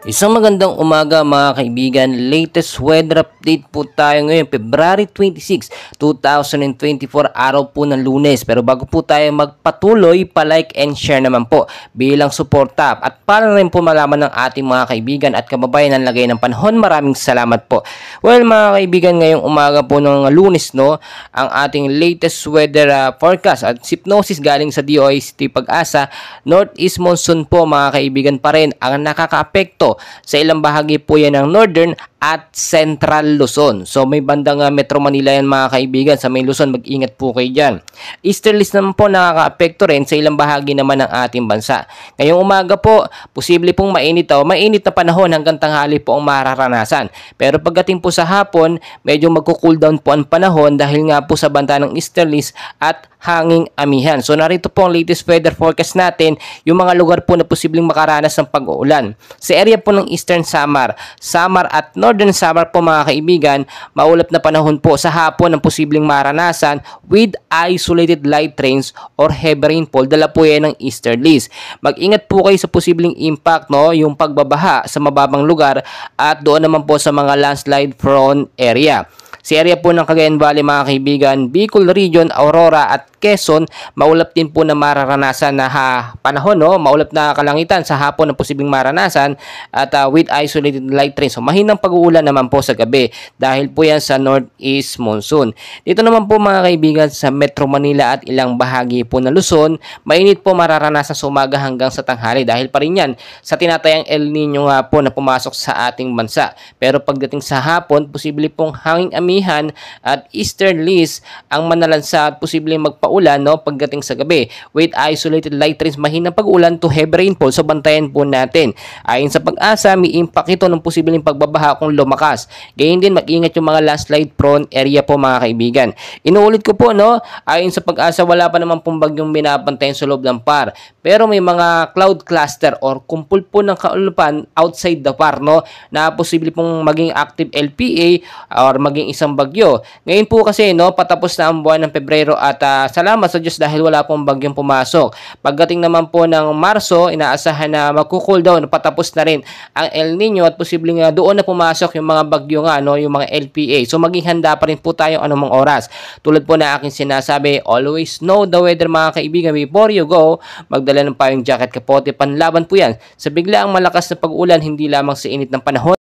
Isang magandang umaga mga kaibigan, latest weather update po tayo ngayon, February 26, 2024, araw po ng Lunes. Pero bago po tayo magpatuloy, pa-like and share naman po bilang suporta at para rin po malaman ng ating mga kaibigan at kababayan ang lagay ng panahon. Maraming salamat po. Well mga kaibigan, ngayong umaga po ng Lunes, no, ang ating latest weather forecast at hypnosis galing sa DOICT Pag-asa, Northeast Monsoon po mga kaibigan pa rin ang nakakaapekto sa ilang bahagi po yan ng Northern at Central Luzon. So may bandang Metro Manila yan mga kaibigan. Sa may Luzon, mag-ingat po kayo dyan. Easterlies naman po nakakaapekto rin sa ilang bahagi naman ng ating bansa. Ngayong umaga po, posible pong mainit o mainit na panahon hanggang tanghali po ang mararanasan. Pero pagdating po sa hapon, medyo magko-cool down po ang panahon dahil nga po sa banta ng easterlies at hanging amihan. So narito po ang latest weather forecast natin, yung mga lugar po na posibleng makaranas ng pag-uulan. Sa area po ng Eastern Samar at Northern Samar po mga kaibigan, maulap na panahon po sa hapon ang posibleng maranasan with isolated light rains or heavy rainfall. Dala po yan ng easterlies. Mag-ingat po kayo sa posibleng impact, no, yung pagbabaha sa mababang lugar at doon naman po sa mga landslide prone area. Sa area po ng Cagayan Valley mga kaibigan, Bicol Region, Aurora at Quezon, maulap din po na mararanasan na panahon, no? Maulap na kalangitan sa hapon na posibleng maranasan at with isolated light rains. So mahinang pag-uulan naman po sa gabi dahil po yan sa Northeast Monsoon. Dito naman po mga kaibigan sa Metro Manila at ilang bahagi po ng Luzon, mainit po mararanasan sa umaga hanggang sa tanghali dahil pa rin yan sa tinatayang El Nino nga po na pumasok sa ating bansa. Pero pagdating sa hapon, posible pong hanging amihan at easterlies ang manalansa at posibleng magpaulan, no, pagdating sa gabi with isolated light rains, mahinang pag-ulan to heavy rainfall. So bantayan po natin. Ayon sa Pag-asa, may impact ito ng posibleng pagbabaha kung lumakas. Gayun din, mag-ingat yung mga landslide prone area po mga kaibigan. Inuulit ko po, no, ayon sa Pag-asa, wala pa naman pong bagyong binabantayan sa loob ng PAR. Pero may mga cloud cluster or kumpul po ng kaulupan outside the PAR, no, na posible pong maging active LPA or maging isang bagyo. Ngayon po kasi, no, patapos na ang buwan ng Pebrero at salamat sa Diyos dahil wala pong bagyong pumasok. Pagdating naman po ng Marso, inaasahan na magko-cool down, patapos na rin ang El Nino at posibleng doon na pumasok yung mga bagyo nga, no, yung mga LPA. So maging handa pa rin po tayo anumang oras. Tulad po na aking sinasabi, always know the weather mga kaibigan. Before you go, magdala ng payong jacket, kapote, panlaban po yan sa biglaang malakas na pag-ulan, hindi lamang sa init ng panahon.